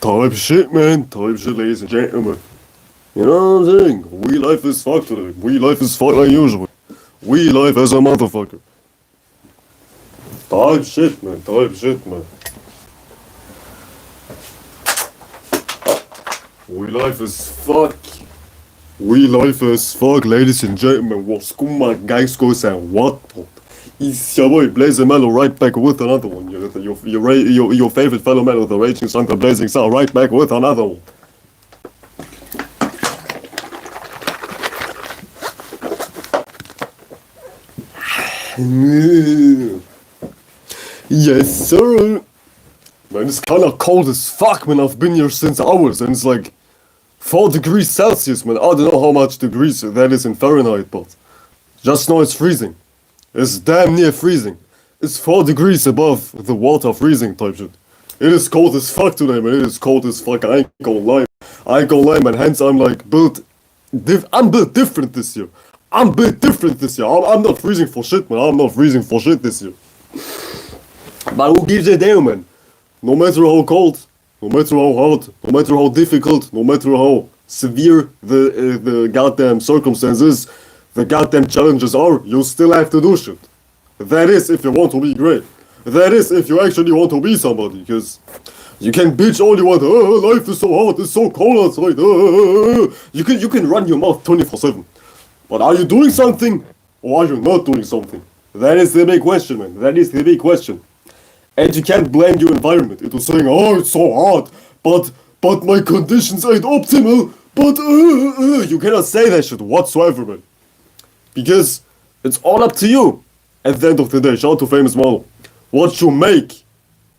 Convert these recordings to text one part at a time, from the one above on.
Type shit, man. Type shit, ladies and gentlemen. You know what I'm saying? We life is fucked today. We life is fucked like usual. We life as a motherfucker. Type shit, man. Type shit, man. We life is fuck. We life is fuck, ladies and gentlemen. What's going on, guys? Goes and what? It's your boy Blazing Mellow right back with another one. Your favorite fellow man with the Raging Sun, the Blazing Sun, right back with another one. Yes, sir. Man, it's kind of cold as fuck, man. I've been here since hours, and it's like 4 degrees Celsius, man. I don't know how much degrees that is in Fahrenheit, but just know it's freezing. It's damn near freezing. It's 4 degrees above the water freezing type shit. It is cold as fuck today, man. It is cold as fuck. I ain't gonna lie. I ain't gonna lie, man. Hence, I'm like I'm built different this year. I'm built different this year. I'm not freezing for shit, man. I'm not freezing for shit this year. But who gives a damn, man? No matter how cold, no matter how hot, no matter how difficult, no matter how severe the goddamn circumstances, the goddamn challenges are, you still have to do shit. That is if you want to be great. That is if you actually want to be somebody, because you can bitch all you want. Life is so hot, it's so cold outside. You can run your mouth 24/7. But are you doing something, or are you not doing something? That is the big question, man. That is the big question. And you can't blame your environment into saying, oh, it's so hot, but my conditions ain't optimal, but you cannot say that shit whatsoever, man. Because it's all up to you. At the end of the day, shout out to Famous Model. What you make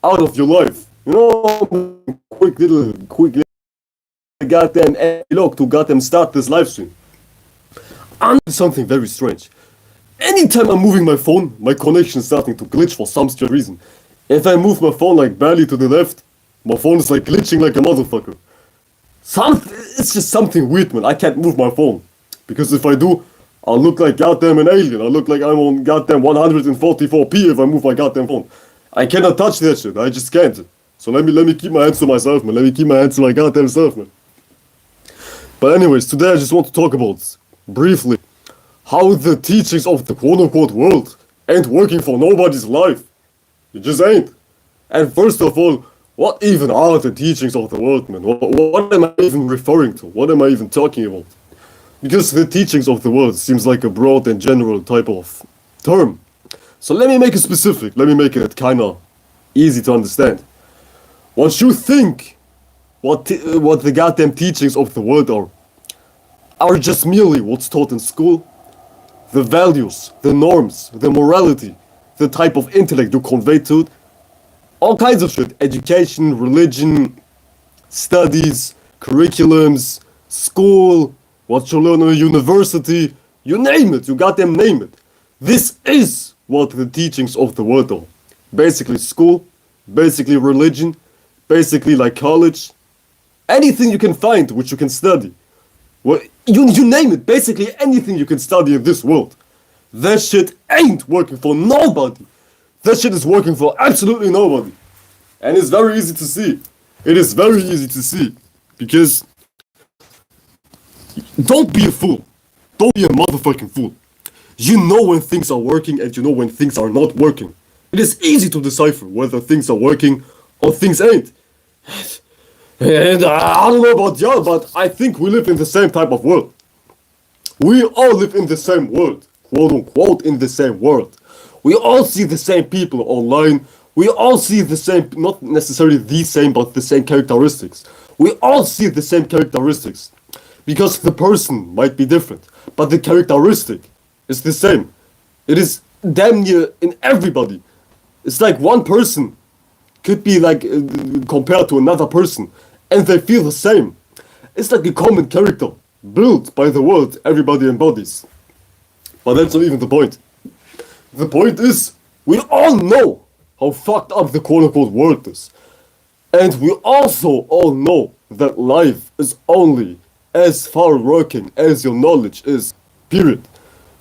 out of your life. You know, quick little goddamn epilogue to goddamn start this live stream. And something very strange. Anytime I'm moving my phone, my connection is starting to glitch for some strange reason. If I move my phone like barely to the left, my phone is like glitching like a motherfucker. It's just something weird, man. I can't move my phone. Because if I do, I'll look like goddamn an alien. I'll look like I'm on goddamn 144p if I move my goddamn phone. I cannot touch that shit. I just can't. So let me keep my hands to myself, man. Let me keep my hands to my goddamn self, man. But anyways, today I just want to talk about, briefly, how the teachings of the quote-unquote world ain't working for nobody's life. It just ain't. And first of all, what even are the teachings of the world, man? What am I even referring to? What am I even talking about? Because the teachings of the world seems like a broad and general type of term. So let me make it specific. Let me make it kind of easy to understand. What you think, what the goddamn teachings of the world are just merely what's taught in school. The values, the norms, the morality, the type of intellect you convey to it, all kinds of shit. Education, religion, studies, curriculums, school, what you learn in university, you name it, you goddamn name it. This is what the teachings of the world are. Basically school, basically religion, basically like college, anything you can find which you can study. Well, you name it, basically anything you can study in this world. That shit ain't working for nobody. That shit is working for absolutely nobody. And it's very easy to see. It is very easy to see. Because don't be a fool. Don't be a motherfucking fool. You know when things are working and you know when things are not working. It is easy to decipher whether things are working or things ain't. And I don't know about y'all, but I think we live in the same type of world. We all live in the same world. Quote unquote in the same world. We all see the same people online. We all see the same, not necessarily the same, but the same characteristics. We all see the same characteristics. Because the person might be different, but the characteristic is the same. It is damn near in everybody. It's like one person could be like compared to another person, and they feel the same. It's like a common character built by the world everybody embodies. But that's not even the point. The point is, we all know how fucked up the quote-unquote world is. And we also all know that life is only as far working as your knowledge is. Period.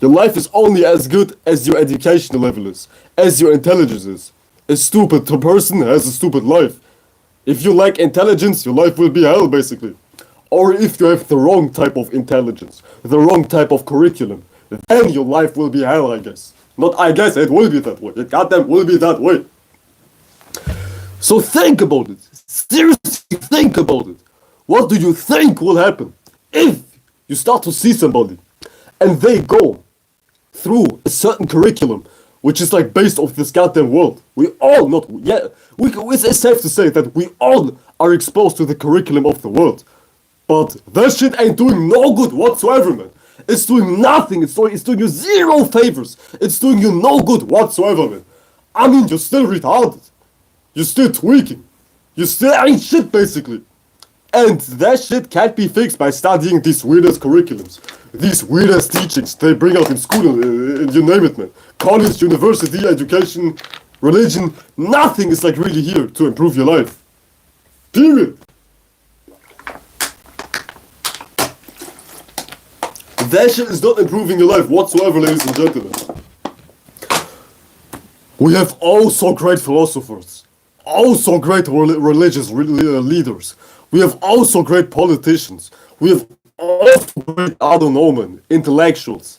Your life is only as good as your educational level is, as your intelligence is. A stupid person has a stupid life. If you lack intelligence, your life will be hell, basically. Or if you have the wrong type of intelligence, the wrong type of curriculum, then your life will be hell, I guess. Not I guess, it will be that way. It goddamn will be that way. So think about it. Seriously, think about it. What do you think will happen if you start to see somebody and they go through a certain curriculum which is like based off this goddamn world? We all not yeah, it's safe to say that we all are exposed to the curriculum of the world. But that shit ain't doing no good whatsoever, man. It's doing nothing. It's doing you zero favors. It's doing you no good whatsoever, man. I mean, you're still retarded. You're still tweaking. You still ain't shit, basically. And that shit can't be fixed by studying these weirdest curriculums. These weirdest teachings they bring out in school, you name it, man. College, university, education, religion. Nothing is like really here to improve your life. Period. That shit is not improving your life whatsoever, ladies and gentlemen. We have also great philosophers, also great religious leaders. We have also great politicians. We have also great, I don't know, man, intellectuals.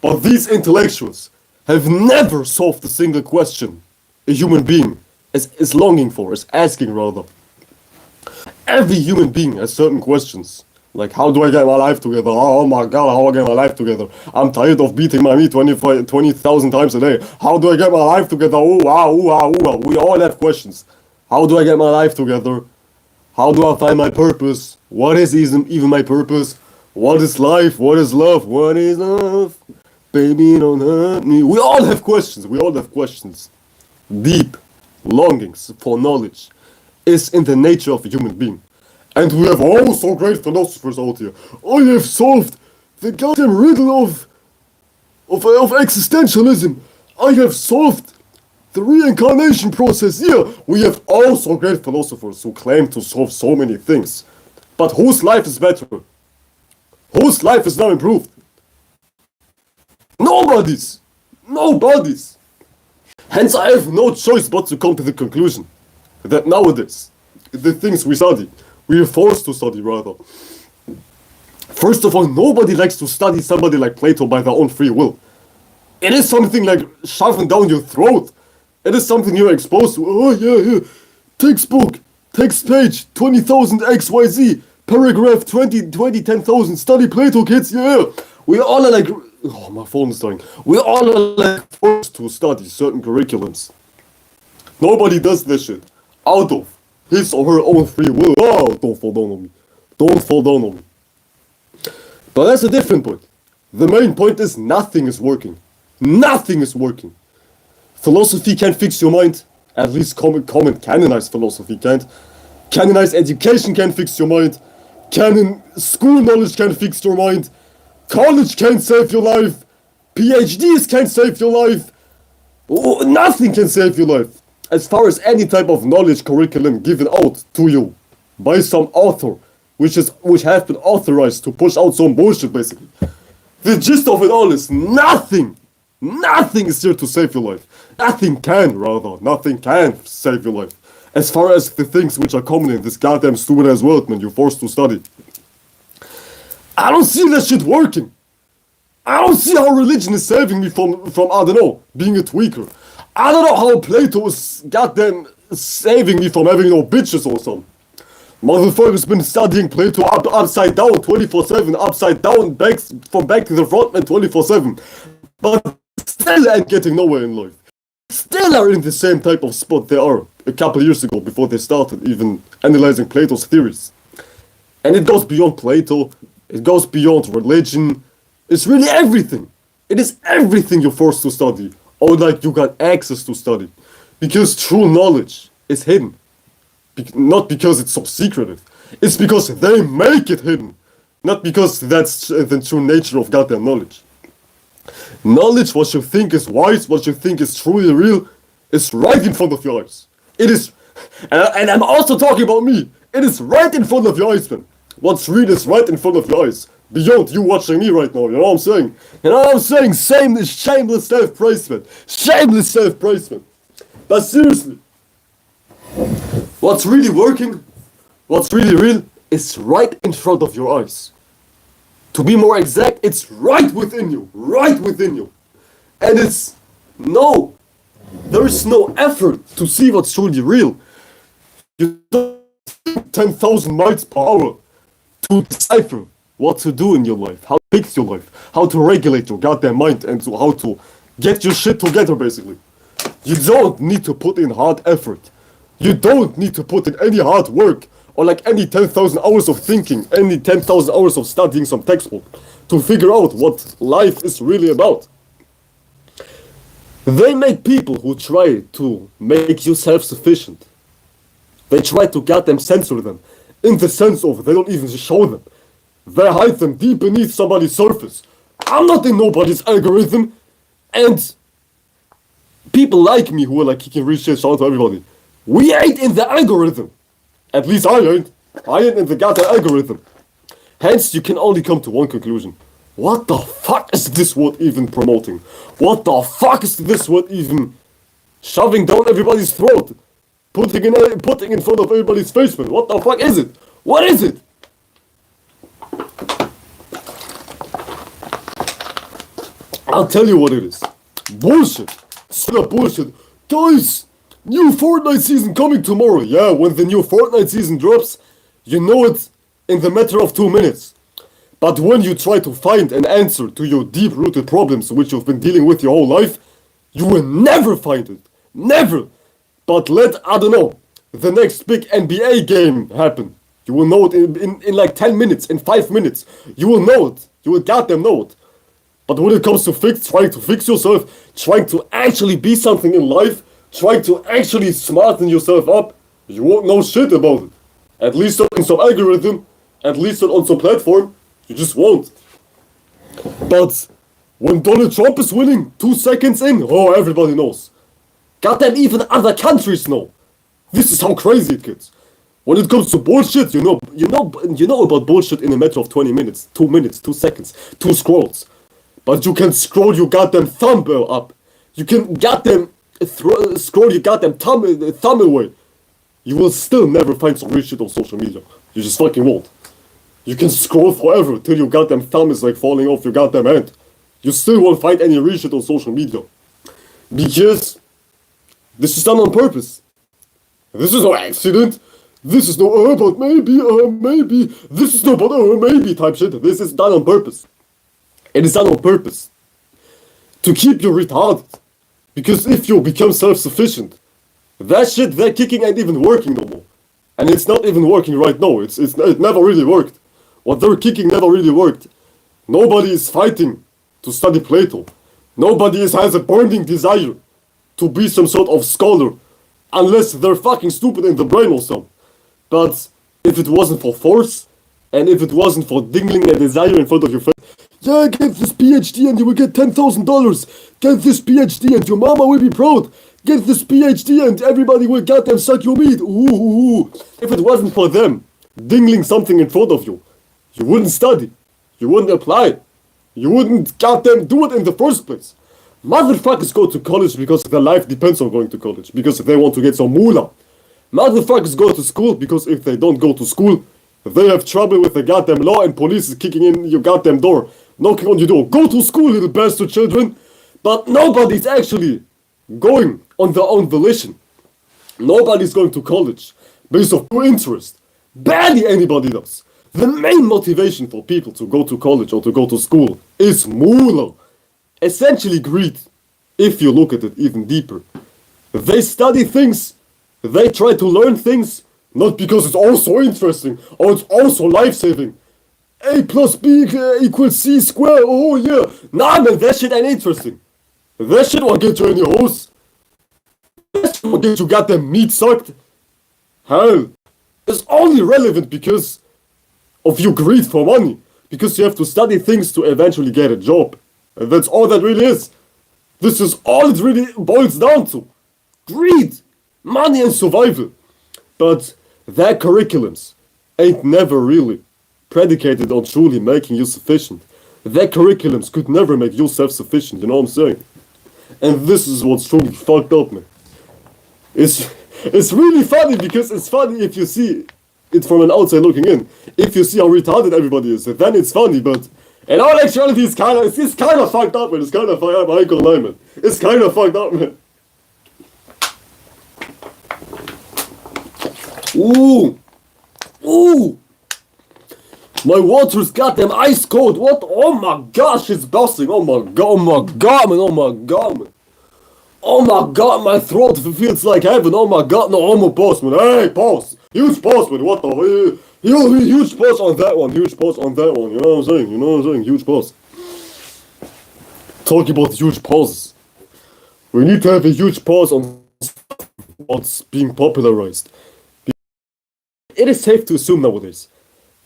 But these intellectuals have never solved a single question a human being is longing for, is asking rather. Every human being has certain questions. Like, how do I get my life together? Oh my god, how do I get my life together? I'm tired of beating my meat 20,000 times a day. How do I get my life together? Ooh, ah, ooh, ah, ooh, ah. We all have questions. How do I get my life together? How do I find my purpose? What is even my purpose? What is life? What is love? What is love? Baby, don't hurt me. We all have questions. We all have questions. Deep longings for knowledge is in the nature of a human being. And we have also great philosophers out here. I have solved the goddamn riddle of existentialism. I have solved the reincarnation process. Yeah, we have also great philosophers who claim to solve so many things. But whose life is better? Whose life is now improved? Nobody's. Nobody's. Hence I have no choice but to come to the conclusion that nowadays, the things we study, we are forced to study rather. First of all, nobody likes to study somebody like Plato by their own free will. It is something like shoving down your throat. It is something you're exposed to. Oh yeah. Textbook, text page, 20,000 XYZ, paragraph 10,000, study Plato, kids, yeah. We all are like, oh, my phone is dying. We all are like forced to study certain curriculums. Nobody does this shit out of his or her own free will. Oh, don't fall down on me. Don't fall down on me. But that's a different point. The main point is nothing is working. Nothing is working. Philosophy can't fix your mind. At least common canonized philosophy can't. Canonized education can't fix your mind. School knowledge can't fix your mind. College can't save your life. PhDs can't save your life. Oh, nothing can save your life. As far as any type of knowledge curriculum given out to you by some author, which have been authorized to push out some bullshit, basically. The gist of it all is nothing is here to save your life. Nothing can save your life. As far as the things which are common in this goddamn stupid ass world, man, you're forced to study. I don't see that shit working. I don't see how religion is saving me from I don't know, being a tweaker. I don't know how Plato is goddamn saving me from having no bitches or something. Motherfucker's been studying Plato upside down 24/7, upside down, back to the front, man, 24/7. But still ain't getting nowhere in life. Still are in the same type of spot they are a couple years ago before they started even analyzing Plato's theories. And it goes beyond Plato, it goes beyond religion. It's really everything. It is everything you're forced to study. Or like you got access to study. Because true knowledge is hidden. Not because it's so secretive. It's because they make it hidden. Not because that's the true nature of goddamn knowledge. Knowledge, what you think is wise, what you think is truly real, is right in front of your eyes. It is, and I'm also talking about me. It is right in front of your eyes, man. What's real is right in front of your eyes. Beyond you watching me right now, you know what I'm saying? You know what I'm saying? Shameless self-praise, man. Shameless self-praise, man. But seriously, What's really working, what's really real, is right in front of your eyes. To be more exact, it's right within you. Right within you. And it's no, there is no effort to see what's truly real. You don't 10,000 miles per hour to decipher what to do in your life, how to fix your life, how to regulate your goddamn mind, and to how to get your shit together, basically. You don't need to put in hard effort. You don't need to put in any hard work or like any 10,000 hours of thinking, any 10,000 hours of studying some textbook to figure out what life is really about. They make people who try to make you self-sufficient. They try to goddamn censor them, in the sense of they don't even show them. They hide them deep beneath somebody's surface. I'm not in nobody's algorithm, and people like me who are like kicking real shit, shout out to everybody. We ain't in the algorithm. At least I ain't. I ain't in the goddamn algorithm. Hence, you can only come to one conclusion. What the fuck is this word even promoting? What the fuck is this word even shoving down everybody's throat? Putting in front of everybody's face, man. What the fuck is it? What is it? I'll tell you what it is. Bullshit. Straight up bullshit. Guys, new Fortnite season coming tomorrow. Yeah, when the new Fortnite season drops, you know it in the matter of 2 minutes. But when you try to find an answer to your deep-rooted problems which you've been dealing with your whole life, you will never find it. Never. But let, I don't know, the next big NBA game happen. You will know it in like 10 minutes, in 5 minutes. You will know it. You will goddamn know it. But when it comes to trying to fix yourself, trying to actually be something in life, trying to actually smarten yourself up, you won't know shit about it. At least not in some algorithm, at least not on some platform, you just won't. But when Donald Trump is winning 2 seconds in, oh, everybody knows. Goddamn, even other countries know. This is how crazy it gets. When it comes to bullshit, you know about bullshit in a matter of 20 minutes, 2 minutes, 2 seconds, 2 scrolls. But you can scroll your goddamn thumbnail up. You can goddamn scroll your goddamn thumb away. You will still never find some real shit on social media. You just fucking won't. You can scroll forever till your goddamn thumb is like falling off your goddamn hand. You still won't find any real shit on social media. Because this is done on purpose. This is no accident. This is no, but maybe. This is no, but maybe type shit. This is done on purpose. It is done on purpose. To keep you retarded. Because if you become self-sufficient, that shit they're kicking ain't even working no more. And it's not even working right now. It never really worked. What they're kicking never really worked. Nobody is fighting to study Plato. Nobody has a burning desire to be some sort of scholar. Unless they're fucking stupid in the brain or something. But if it wasn't for force, and if it wasn't for dingling a desire in front of your face, yeah, get this PhD and you will get $10,000. Get this PhD and your mama will be proud. Get this PhD and everybody will goddamn suck your meat. Ooh. If it wasn't for them dingling something in front of you, you wouldn't study. You wouldn't apply. You wouldn't goddamn do it in the first place. Motherfuckers go to college because their life depends on going to college. Because they want to get some moolah. Motherfuckers go to school because if they don't go to school, they have trouble with the goddamn law and police is kicking in your goddamn door. Knocking on your door. Go to school, little bastard children. But nobody's actually going on their own volition. Nobody's going to college based on pure interest. Barely anybody does. The main motivation for people to go to college or to go to school is moolah. Essentially greed, if you look at it even deeper. They study things, they try to learn things, not because it's also interesting or it's also life-saving. A plus B equals C squared, oh yeah. Nah man, that shit ain't interesting. That shit won't get you any hoes. That shit won't get you goddamn meat sucked. Hell, it's only relevant because of your greed for money. Because you have to study things to eventually get a job. And that's all that really is. This is all it really boils down to. Greed, money and survival. But their curriculums ain't never really predicated on truly making you sufficient. Their curriculums could never make you self-sufficient, you know what I'm saying? And this is what's truly fucked up, man. It's really funny because it's funny if you see it from an outside looking in. If you see how retarded everybody is, then it's funny. But in all actuality, it's kind of fucked up, man. It's kind of fucked up. I ain't gonna lie, man. It's kind of fucked up, man. Ooh, ooh. My water's goddamn ice cold. What? Oh my gosh, it's busting. Oh my god, man. Oh my god, man. Oh my god, my throat feels like heaven. Oh my god, no homo pause, man. Hey, pause. Huge pause, man. What the? Huge pause on that one. Huge pause on that one. You know what I'm saying? You know what I'm saying? Huge pause. Talking about huge pauses. We need to have a huge pause on what's being popularized. It is safe to assume nowadays,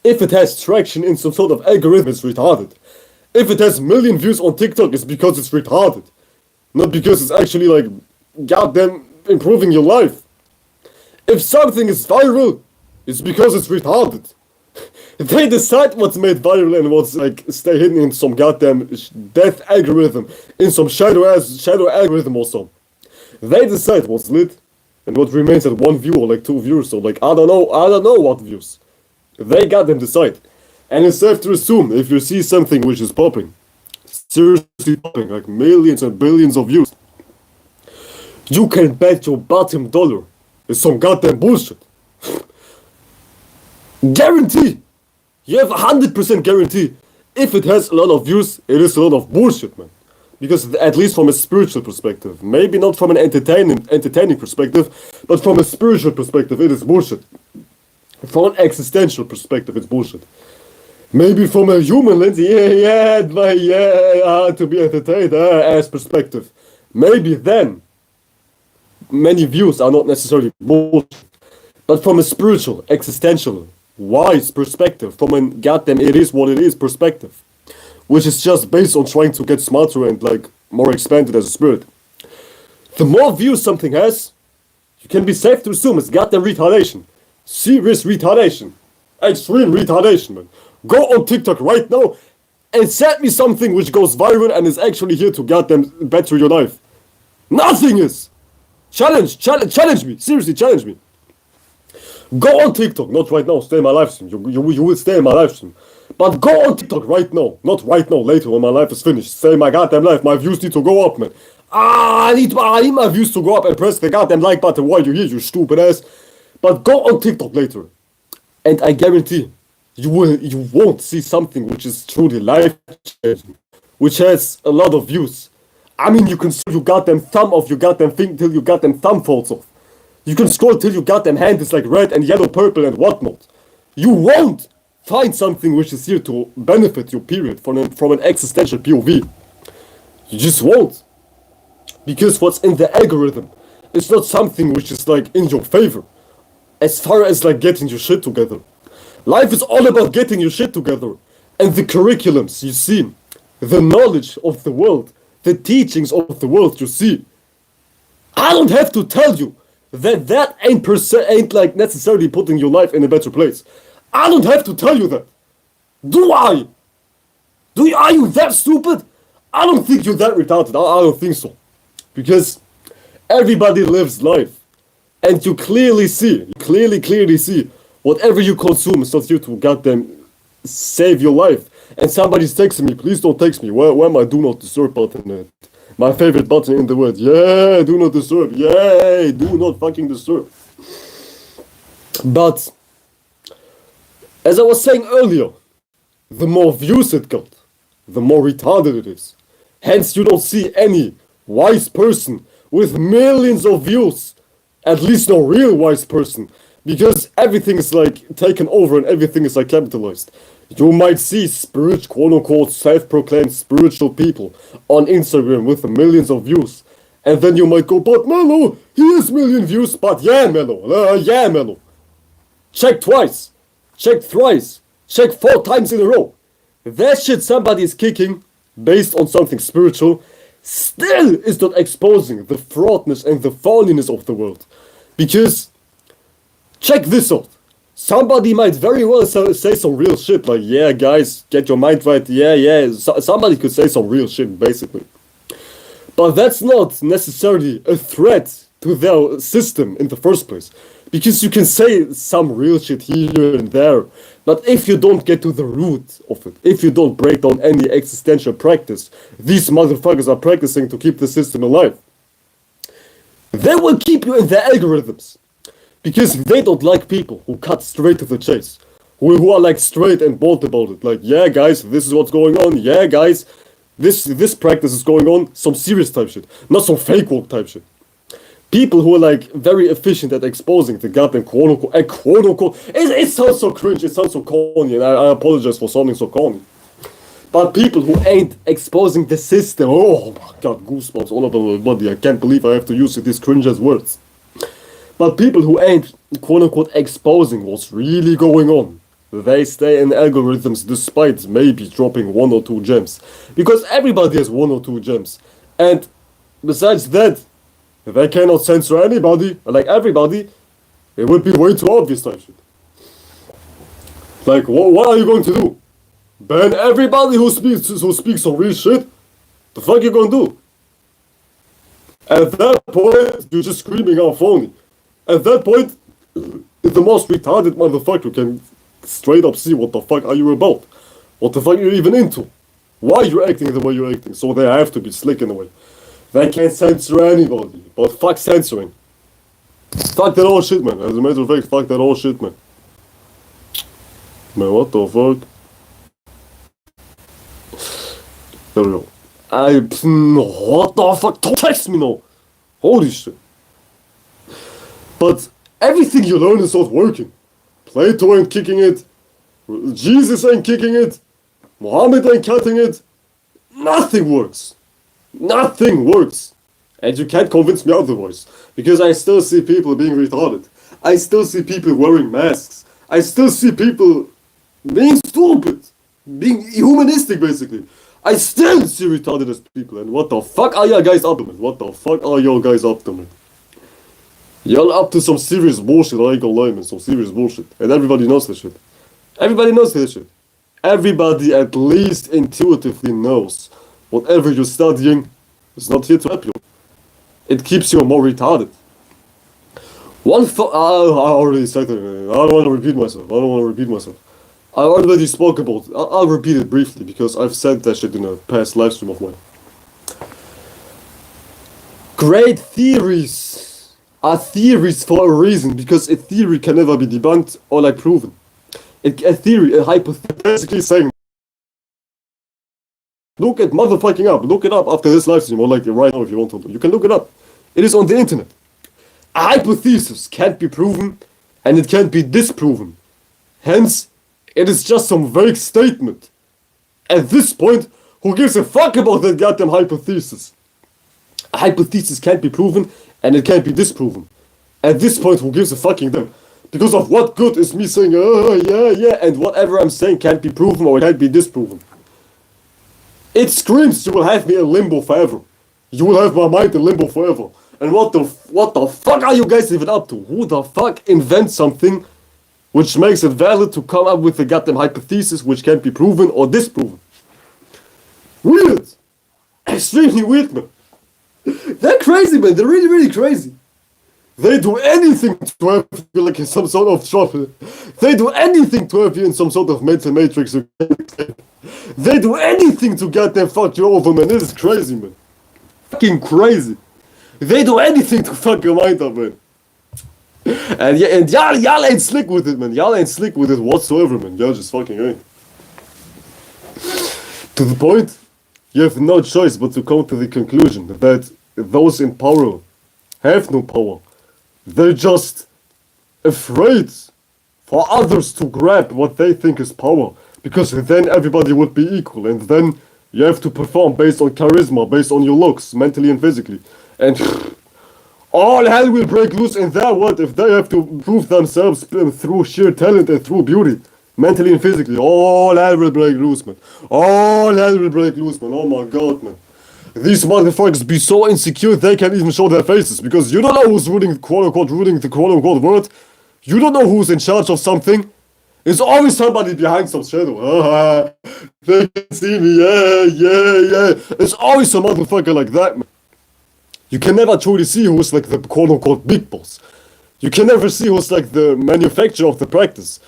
if it has traction in some sort of algorithm, it's retarded. If it has million views on TikTok, it's because it's retarded. Not because it's actually like goddamn improving your life. If something is viral, it's because it's retarded. They decide what's made viral and what's like stay hidden in some goddamn death algorithm, in some shadow algorithm or so. They decide what's lit and what remains at 1 view or like 2 views or like I don't know what views. They got them decide. And it's safe to assume if you see something which is popping, seriously popping, like millions and billions of views, you can bet your bottom dollar it's some goddamn bullshit. Guarantee! You have 100% guarantee. If it has a lot of views, it is a lot of bullshit, man. Because at least from a spiritual perspective, maybe not from an entertaining perspective, but from a spiritual perspective, it is bullshit. From an existential perspective, it's bullshit. Maybe from a human lens, to be entertained, as perspective. Maybe then, many views are not necessarily bullshit. But from a spiritual, existential, wise perspective, from a goddamn it is what it is perspective, which is just based on trying to get smarter and like more expanded as a spirit. The more views something has, you can be safe to assume it's goddamn retardation. Serious retardation. Extreme retardation, man. Go on TikTok right now and send me something which goes viral and is actually here to goddamn better your life. Nothing is. Challenge me. Seriously, challenge me. Go on TikTok, not right now, stay in my live stream. You will stay in my live stream. But go on TikTok right now. Not right now, later when my life is finished. Stay in my goddamn life. My views need to go up, man. I need my views to go up and press the goddamn like button while you're here, you stupid ass. But go on TikTok later. And I guarantee you won't see something which is truly life-changing. Which has a lot of views. I mean, you can scroll your goddamn thumb off your goddamn thing till your goddamn thumb falls off. You can scroll till your goddamn hand is like red and yellow, purple and whatnot. You won't find something which is here to benefit you, period, from an existential POV. You just won't. Because what's in the algorithm is not something which is like in your favor. As far as like getting your shit together. Life is all about getting your shit together. And the curriculums you see, the knowledge of the world, the teachings of the world you see. I don't have to tell you that ain't like necessarily putting your life in a better place. I don't have to tell you that. Do I? Are you that stupid? I don't think you're that retarded. I don't think so. Because everybody lives life. And you clearly see, whatever you consume is not here to goddamn save your life. And somebody's texting me, please don't text me. Where my do not disturb button at? My favorite button in the world. Yeah, do not disturb. Yay, do not fucking disturb. But, as I was saying earlier, the more views it got, the more retarded it is. Hence, you don't see any wise person with millions of views. At least no real wise person. Because everything is like taken over and everything is like capitalized. You might see quote-unquote self-proclaimed spiritual people on Instagram with millions of views. And then you might go, but Mello, he has million views. But yeah, Mello. Check twice. Check thrice. Check 4 times in a row. That shit somebody is kicking based on something spiritual still is not exposing the fraudness and the phoniness of the world. Because, check this out. Somebody might very well say some real shit, like, yeah, guys, get your mind right, somebody could say some real shit, basically. But that's not necessarily a threat to their system in the first place. Because you can say some real shit here and there, but if you don't get to the root of it, if you don't break down any existential practice these motherfuckers are practicing to keep the system alive, they will keep you in their algorithms. Because they don't like people who cut straight to the chase. Who are like straight and bold about it. Like, yeah guys, this is what's going on. Yeah guys, this practice is going on. Some serious type shit. Not some fake woke type shit. People who are like very efficient at exposing the goddamn quote unquote. It sounds so cringe, it sounds so corny, and I apologize for sounding so corny. But people who ain't exposing the system, oh my god, goosebumps all over my body. I can't believe I have to use these cringe as words. But people who ain't quote unquote exposing what's really going on, they stay in algorithms despite maybe dropping 1 or 2 gems. Because everybody has 1 or 2 gems. And besides that, they cannot censor anybody, like everybody. It would be way too obvious type shit. Like, what are you going to do? Ban everybody who speaks some real shit? The fuck you gonna do? At that point, you're just screaming out phony. At that point, the most retarded motherfucker can straight up see what the fuck are you about. What the fuck are you even into? Why you're acting the way you're acting? So they have to be slick in a way. They can't censor anybody. But fuck censoring. Fuck that whole shit, man. As a matter of fact, fuck that whole shit, man. Man, what the fuck? There we go. What the fuck? Don't text me now. Holy shit. But everything you learn is not working. Plato ain't kicking it. Jesus ain't kicking it. Muhammad ain't cutting it. Nothing works. Nothing works. And you can't convince me otherwise. Because I still see people being retarded. I still see people wearing masks. I still see people being stupid. Being humanistic, basically. I still see retarded as people. And what the fuck are y'all guys up to, man? What the fuck are y'all guys up to, man? Y'all up to some serious bullshit, I ain't gonna lie, man. Some serious bullshit. And everybody knows this shit. Everybody knows this shit. Everybody at least intuitively knows whatever you're studying is not here to help you. It keeps you more retarded. I already said it, man. I don't want to repeat myself. I already spoke about it. I'll repeat it briefly because I've said that shit in a past live stream of mine. Great theories are theories for a reason, because a theory can never be debunked or like proven. A hypothesis, basically saying, look it up after this live stream, or like right now if you want to. You can look it up. It is on the internet. A hypothesis can't be proven and it can't be disproven. Hence, it is just some vague statement. At this point, who gives a fuck about that goddamn hypothesis? A hypothesis can't be proven and it can't be disproven. At this point, who gives a fucking damn? Because of what good is me saying, oh yeah, and whatever I'm saying can't be proven or it can't be disproven. It screams you will have me in limbo forever. You will have my mind in limbo forever. And what the fuck are you guys even up to? Who the fuck invents something which makes it valid to come up with a goddamn hypothesis which can't be proven or disproven? Weird. Extremely weird, man. They're crazy, man. They're really, really crazy. They do anything to have you like in some sort of trouble. They do anything to have you in some sort of mental matrix. They do anything to goddamn fuck you over, man. This is crazy, man. Fucking crazy. They do anything to fuck your mind up, man. And y'all ain't slick with it, man. Y'all ain't slick with it whatsoever, man. Y'all just fucking ain't. To the point, you have no choice but to come to the conclusion that those in power have no power. They're just afraid for others to grab what they think is power. Because then everybody would be equal. And then you have to perform based on charisma, based on your looks, mentally and physically. And all hell will break loose in their world if they have to prove themselves through sheer talent and through beauty. Mentally and physically. All hell will break loose, man. All hell will break loose, man. Oh my god, man. These motherfuckers be so insecure they can't even show their faces. Because you don't know who's ruling the quote-unquote world. You don't know who's in charge of something. There's always somebody behind some shadow. They can see me, yeah. There's always some motherfucker like that, man. You can never truly see who's like the quote-unquote big boss. You can never see who's like the manufacturer of the practice.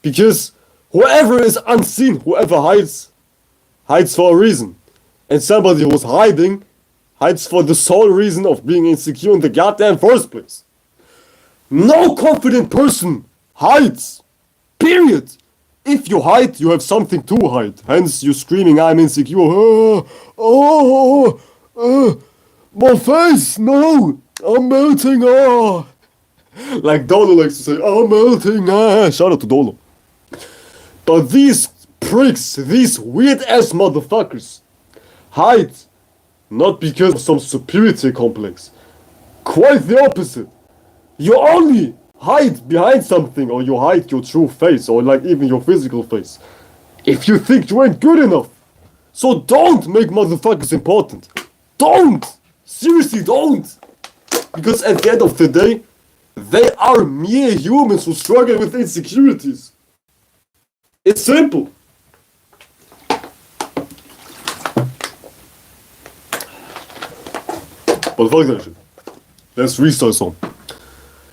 Because whoever is unseen, whoever hides for a reason. And somebody who's hiding hides for the sole reason of being insecure in the goddamn first place. No confident person hides. Period. If you hide, you have something to hide. Hence, you screaming, I'm insecure. My face, no, I'm melting. Like Dolo likes to say, I'm melting. Shout out to Dolo. But these pricks, these weird ass motherfuckers, hide not because of some superiority complex. Quite the opposite. You only hide behind something, or you hide your true face, or like even your physical face, if you think you ain't good enough. So don't make motherfuckers important. Don't! Seriously, don't! Because at the end of the day, they are mere humans who struggle with insecurities. It's simple. But fuck that shit. Let's restart some.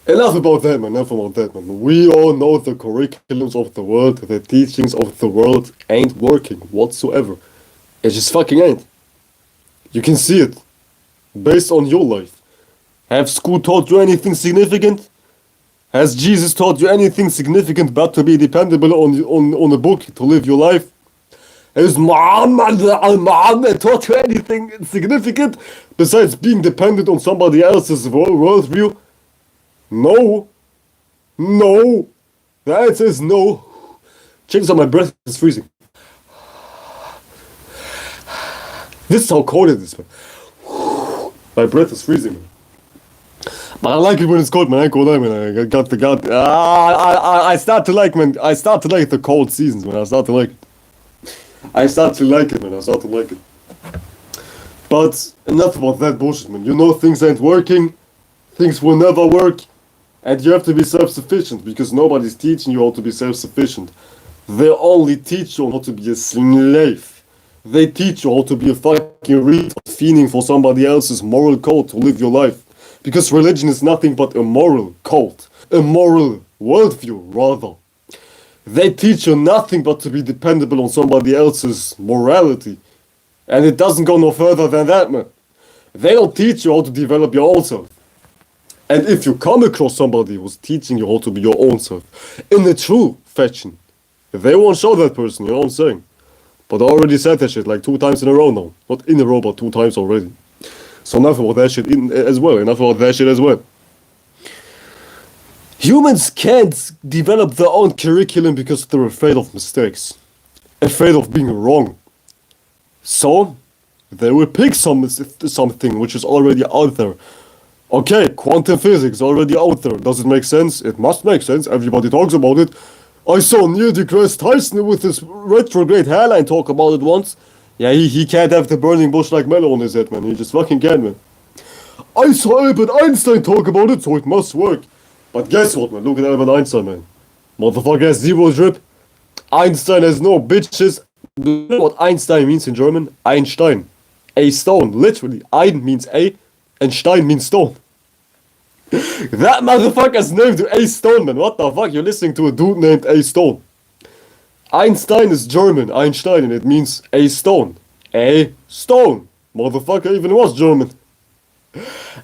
Enough about that, man. Enough about that, man. We all know the curriculums of the world, the teachings of the world ain't working whatsoever. It just fucking ain't. You can see it. Based on your life. Have school taught you anything significant? Has Jesus taught you anything significant but to be dependable on a book to live your life? Has Muhammad taught you anything significant besides being dependent on somebody else's worldview? No. No. The answer is no. Check this out, my breath is freezing. This is how cold it is, man. My breath is freezing, man. But I like it when it's cold, man. I ain't gonna lie, man. I start to like, man. I start to like the cold seasons, man. I start to like it. But enough about that bullshit, man. You know things ain't working. Things will never work. And you have to be self-sufficient, because nobody's teaching you how to be self-sufficient. They only teach you how to be a slave. They teach you how to be a fucking retard, fiending for somebody else's moral code to live your life. Because religion is nothing but a moral code. A moral worldview, rather. They teach you nothing but to be dependable on somebody else's morality. And it doesn't go no further than that, man. They don't teach you how to develop your own self. And if you come across somebody who's teaching you how to be your own self, in a true fashion, they won't show that person, you know what I'm saying? But I already said that shit like 2 times in a row now. Not in a row, but 2 times already. So enough about that shit as well. Humans can't develop their own curriculum because they're afraid of mistakes. Afraid of being wrong. So, they will pick something which is already out there. Okay, quantum physics already out there. Does it make sense? It must make sense. Everybody talks about it. I saw Neil deGrasse Tyson with his retrograde hairline talk about it once. Yeah, he can't have the burning bush like Mello on his head, man. He just fucking can't, man. I saw Albert Einstein talk about it, so it must work. But guess what, man? Look at Albert Einstein, man. Motherfucker has 0 drip. Einstein has no bitches. Do you know what Einstein means in German? Einstein. A stone. Literally. Ein means a, and Stein means stone. That motherfucker's named A Stone, man. What the fuck? You're listening to a dude named A Stone. Einstein is German, Einstein, and it means a stone. A stone. Motherfucker even was German.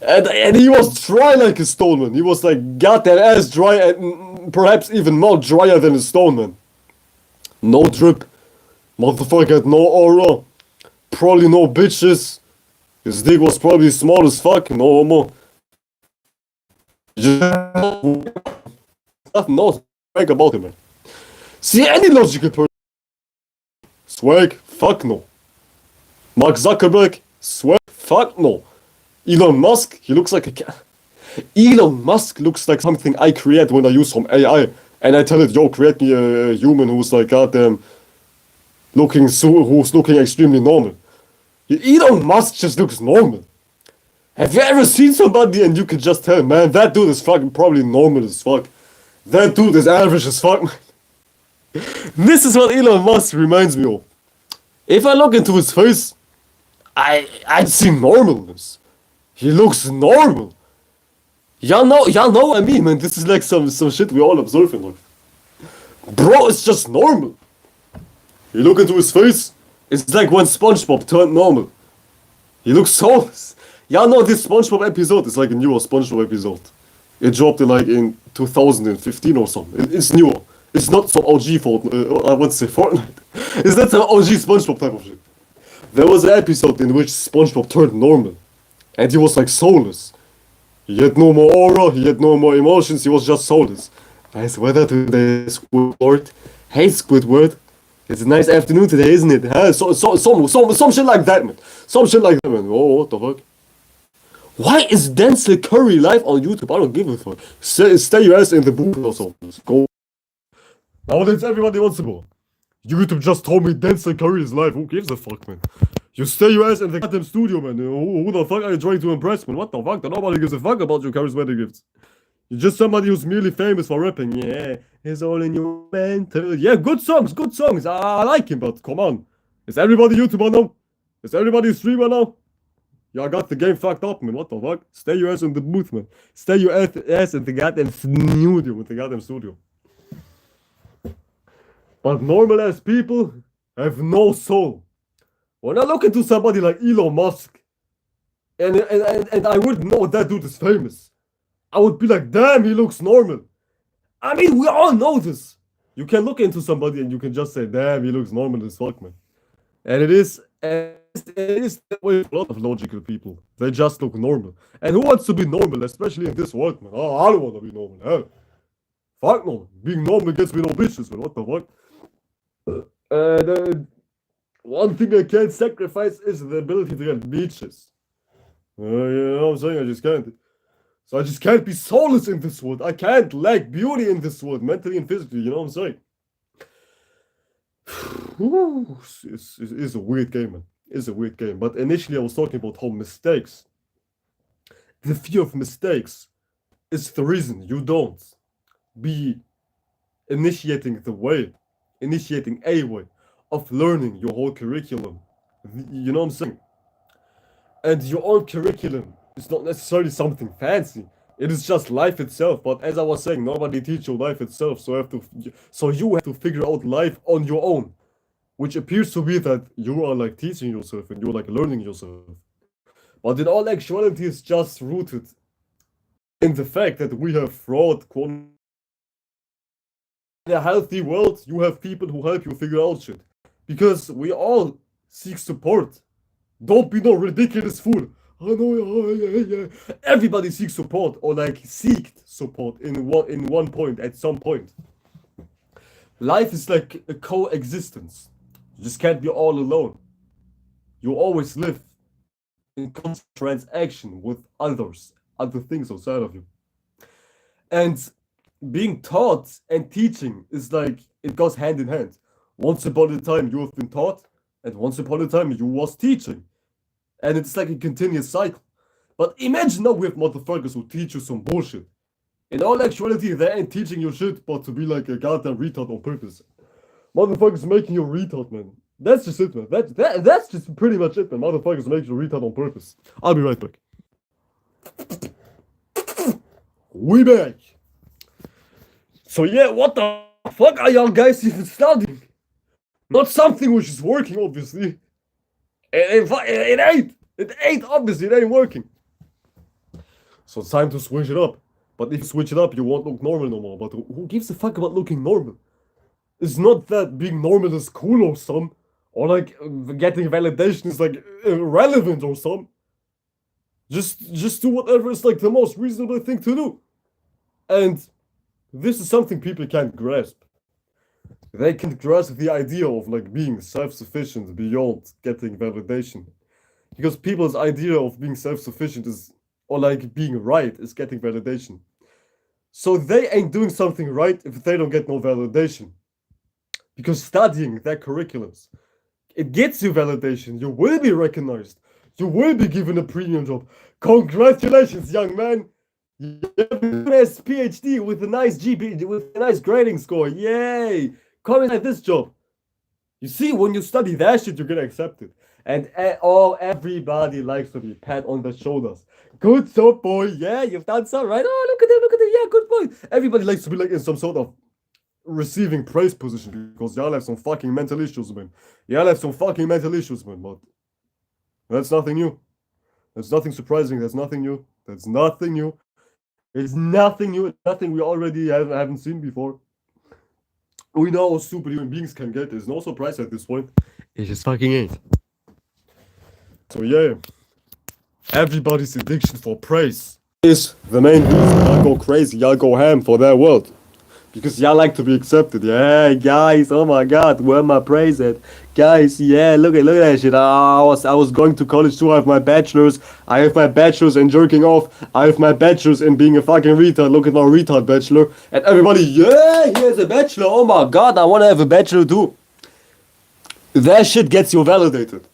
And he was dry like a stone, man. He was like goddamn ass dry, and perhaps even more drier than a stone, man. No drip. Motherfucker had no aura. Probably no bitches. His dick was probably small as fuck. No homo. Just nothing else about him, man. See any logical person. Swag, fuck no. Mark Zuckerberg, swag, fuck no. Elon Musk, he looks like a cat. Elon Musk looks like something I create when I use some AI. And I tell it, yo, create me a human who's like goddamn who's looking extremely normal. Elon Musk just looks normal. Have you ever seen somebody and you can just tell, man, that dude is fucking probably normal as fuck. That dude is average as fuck. This is what Elon Musk reminds me of. If I look into his face, I'd see normalness. He looks normal. Y'all know what I mean, man. This is like some shit we all observe in life. Bro, it's just normal. You look into his face, it's like when SpongeBob turned normal. He looks soulless. Y'all know this SpongeBob episode is like a newer SpongeBob episode. It dropped in 2015 or something. It's newer. It's not some OG Fortnite. I want to say Fortnite. It's not some OG SpongeBob type of shit. There was an episode in which SpongeBob turned normal. And he was like soulless. He had no more aura, he had no more emotions, he was just soulless. Nice weather today, Squidward. Hey, Squidward. It's a nice afternoon today, isn't it? Huh? Some shit like that, man. Some shit like that, man. Oh, what the fuck? Why is Denzel Curry live on YouTube? I don't give a fuck. Stay your ass in the booth or something. Go. Nowadays, everybody wants to go. YouTube just told me Denzel Curry is live. Who gives a fuck, man? You stay your ass in the goddamn studio, man. Who the fuck are you trying to impress, man? What the fuck? Nobody gives a fuck about your charismatic gifts. You're just somebody who's merely famous for rapping. Yeah, it's all in your mental. Yeah, good songs, good songs. I like him, but come on. Is everybody YouTuber now? Is everybody a streamer now? Y'all got the game fucked up, man. What the fuck? Stay your ass in the booth, man. Stay your ass in the goddamn studio, with the goddamn studio. But normal ass people have no soul. When I look into somebody like Elon Musk, and I wouldn't know that dude is famous, I would be like, damn, he looks normal. I mean, we all know this. You can look into somebody and you can just say, damn, he looks normal as fuck, man. And it is that way for a lot of logical people. They just look normal. And who wants to be normal, especially in this world, man? Oh, I don't want to be normal. Hell. Fuck no. Being normal gets me no bitches, man. What the fuck? One thing I can't sacrifice is the ability to get bitches. You know what I'm saying? I just can't. So I just can't be soulless in this world. I can't lack beauty in this world, mentally and physically. You know what I'm saying? It's a weird game, man. It's a weird game. But initially I was talking about how mistakes, the fear of mistakes, is the reason you don't be initiating a way of learning your whole curriculum. You know what I'm saying? And your own curriculum is not necessarily something fancy. It is just life itself. But as I was saying, nobody teach you life itself. So you have to figure out life on your own. Which appears to be that you are like teaching yourself and you're like learning yourself. But in all actuality, it's just rooted in the fact that we have fraud. In a healthy world, you have people who help you figure out shit. Because we all seek support. Don't be no ridiculous fool. Oh no, yeah. Everybody seeks support or like seeked support in one point at some point. Life is like a coexistence. You just can't be all alone. You always live in constant transaction with others, other things outside of you. And being taught and teaching is like, it goes hand in hand. Once upon a time you have been taught, and once upon a time you was teaching. And it's like a continuous cycle. But imagine now we have motherfuckers who teach you some bullshit. In all actuality, they ain't teaching you shit, but to be like a goddamn retard on purpose. Motherfuckers making you a retard, man. That's just it, man. That's just pretty much it, man. Motherfuckers making you a retard on purpose. I'll be right back. We back. So yeah, what the fuck are y'all guys even studying? Not something which is working, obviously. It ain't obviously, it ain't working. So it's time to switch it up. But if you switch it up, you won't look normal no more. But who gives a fuck about looking normal? It's not that being normal is cool or some, or like getting validation is like irrelevant or some. Just do whatever is like the most reasonable thing to do. And this is something people can't grasp. They can't grasp the idea of like being self-sufficient beyond getting validation. Because people's idea of being self-sufficient is, or like being right, is getting validation. So they ain't doing something right if they don't get no validation. Because studying their curriculums, it gets you validation. You will be recognized. You will be given a premium job. Congratulations, young man. You have a nice PhD with a nice GPA, with a nice grading score. Yay! Come inside this job. You see, when you study that shit, you get accepted. And everybody likes to be pat on the shoulders. Good boy. Yeah, you've done so right. Oh, look at him. Yeah, good boy. Everybody likes to be like in some sort of receiving praise position because y'all have some fucking mental issues, man. Y'all have some fucking mental issues, man. But that's nothing new. That's nothing surprising. That's nothing new. That's nothing new. It's nothing new. Nothing we already haven't seen before. We know how stupid human beings can get. There's no surprise at this point. It just fucking ain't. So yeah, everybody's addiction for praise is the main reason y'all go crazy. Y'all go ham for that world. Because y'all like to be accepted. Yeah, guys, oh my god, where my praise at? Guys, yeah, look at that shit. I was going to college too. I have my bachelor's. I have my bachelor's in jerking off. I have my bachelor's in being a fucking retard. Look at my retard bachelor. And everybody, yeah, he has a bachelor. Oh my god, I want to have a bachelor too. That shit gets you validated.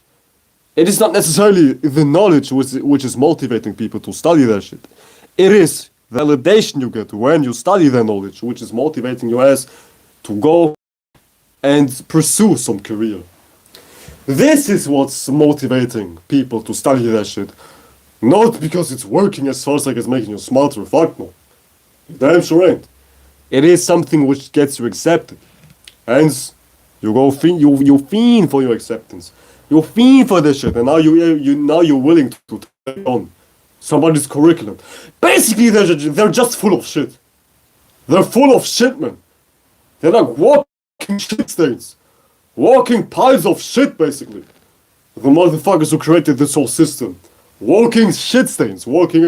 It is not necessarily the knowledge which is motivating people to study that shit. It is validation you get when you study the knowledge, which is motivating you as to go and pursue some career. This is what's motivating people to study that shit. Not because it's working as far as like it's making you smarter. Fuck no. Damn sure ain't. It is something which gets you accepted. Hence, you go you fiend for your acceptance. You fiend for this shit, and now you're willing to take on somebody's curriculum. Basically, they're just full of shit. They're full of shit, man. They're like walking shit stains. Walking piles of shit, basically. The motherfuckers who created this whole system. Walking shit stains. Walking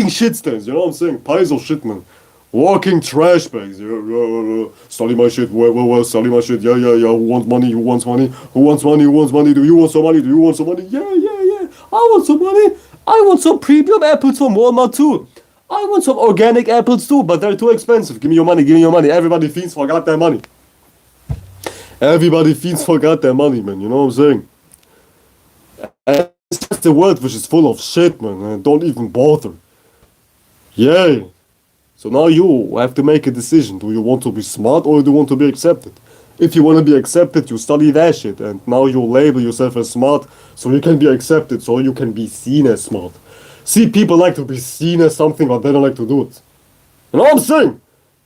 shit stains, you know what I'm saying? Piles of shit, man. Walking trash bags. Yeah. Study my shit. Well, study my shit. Yeah. Who wants money? Who wants money? Who wants money? Who wants money? Do you want some money? Do you want some money? Yeah. I want some money. I want some premium apples from Walmart too. I want some organic apples too, but they're too expensive. Give me your money. Give me your money. Everybody fiends forgot their money. Everybody fiends forgot their money, man. You know what I'm saying? And it's just a world which is full of shit, man. And don't even bother. Yeah. So now you have to make a decision. Do you want to be smart or do you want to be accepted? If you want to be accepted, you study that shit. And now you label yourself as smart so you can be accepted, so you can be seen as smart. See, people like to be seen as something, but they don't like to do it. You know what I'm saying?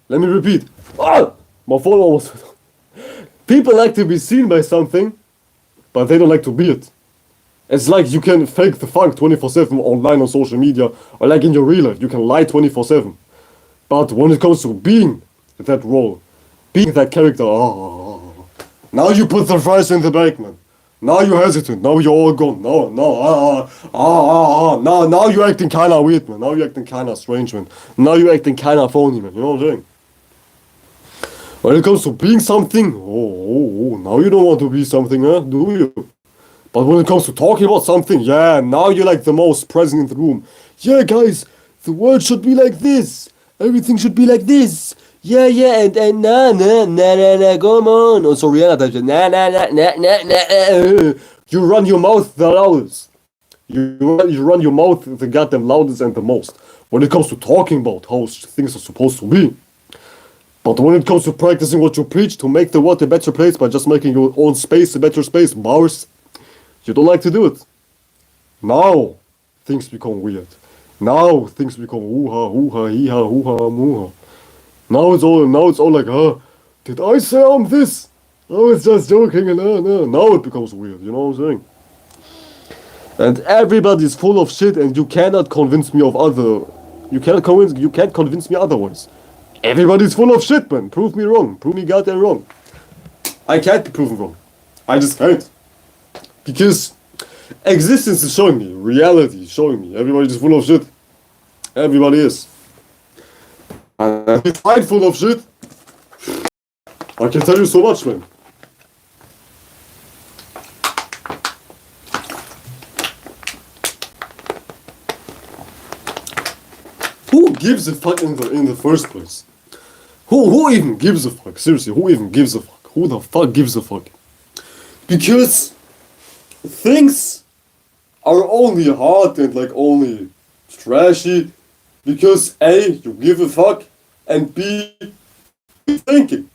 Let me repeat. My phone almost... People like to be seen by something, but they don't like to be it. It's like you can fake the funk 24/7 online on social media, or like in your real life, you can lie 24/7. But when it comes to being that role, being that character, now you put the fries in the bag, man. Now you're hesitant. Now you're all gone. Now you're acting kinda weird, man. Now you're acting kinda strange, man. Now you're acting kinda phony, man. You know what I'm saying? When it comes to being something, now you don't want to be something, huh? Do you? But when it comes to talking about something, yeah, now you're like the most present in the room. Yeah, guys, the world should be like this. Everything should be like this. Yeah, and nah, come on. Also, Rihanna types it, nah. You run your mouth the loudest. You run your mouth the goddamn loudest and the most. When it comes to talking about how things are supposed to be. But when it comes to practicing what you preach to make the world a better place by just making your own space a better space, Bowers, you don't like to do it. Now, things become weird. Now things become hoo-ha, hee-ha, hoo-ha, moo-ha. Now it's all like, did I say I'm this? Oh, it's just joking and no. Now it becomes weird, you know what I'm saying? And everybody's full of shit and you cannot convince me of you can't convince me otherwise. Everybody's full of shit, man. Prove me wrong. Prove me goddamn wrong. I can't be proven wrong. I just can't. Because existence is showing me. Reality is showing me. Everybody's full of shit. Everybody is. And if I'm full of shit, I can tell you so much, man. Who gives a fuck in the first place? Who even gives a fuck? Seriously, who even gives a fuck? Who the fuck gives a fuck? Because things are only hard and like only trashy because A, you give a fuck, and B, you're thinking.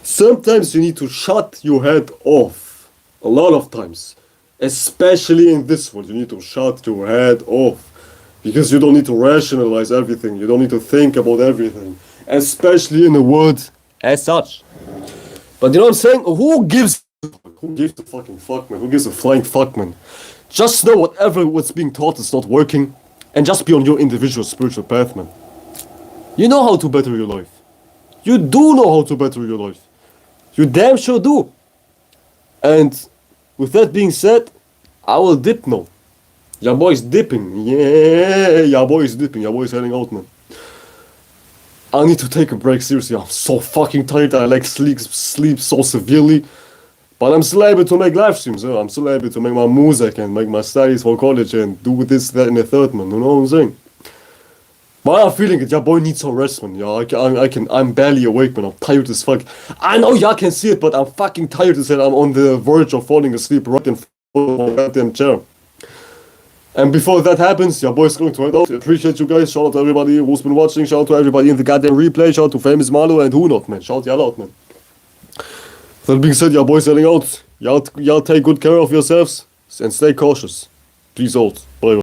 Sometimes you need to shut your head off A lot of times. Especially in this one, you need to shut your head off. Because you don't need to rationalize everything. You don't need to think about everything. Especially in a word as such. But you know what I'm saying? Who gives a fucking fuck, man? Who gives a flying fuck, man? Just know what's being taught is not working, and just be on your individual spiritual path, man. You know how to better your life. You do know how to better your life. You damn sure do. And with that being said, I will dip now. Your boy's dipping. Yeah, your boy's dipping. Your boy's heading out, man. I need to take a break, seriously. I'm so fucking tired. I like sleep so severely. But I'm still able to make live streams. I'm still able to make my music and make my studies for college and do this, that, and the third, man. You know what I'm saying? But I'm feeling it. Your boy needs some rest, man. Yeah, I'm barely awake, man. I'm tired as fuck. I know y'all can see it, but I'm fucking tired as hell. I'm on the verge of falling asleep right in front of my goddamn chair. And before that happens, your boy's going to head out. Appreciate you guys. Shout out to everybody who's been watching. Shout out to everybody in the goddamn replay. Shout out to Famous Marlo and who not, man. Shout y'all out, man. That being said, your boy's heading out. Y'all take good care of yourselves and stay cautious. Peace out. Bye.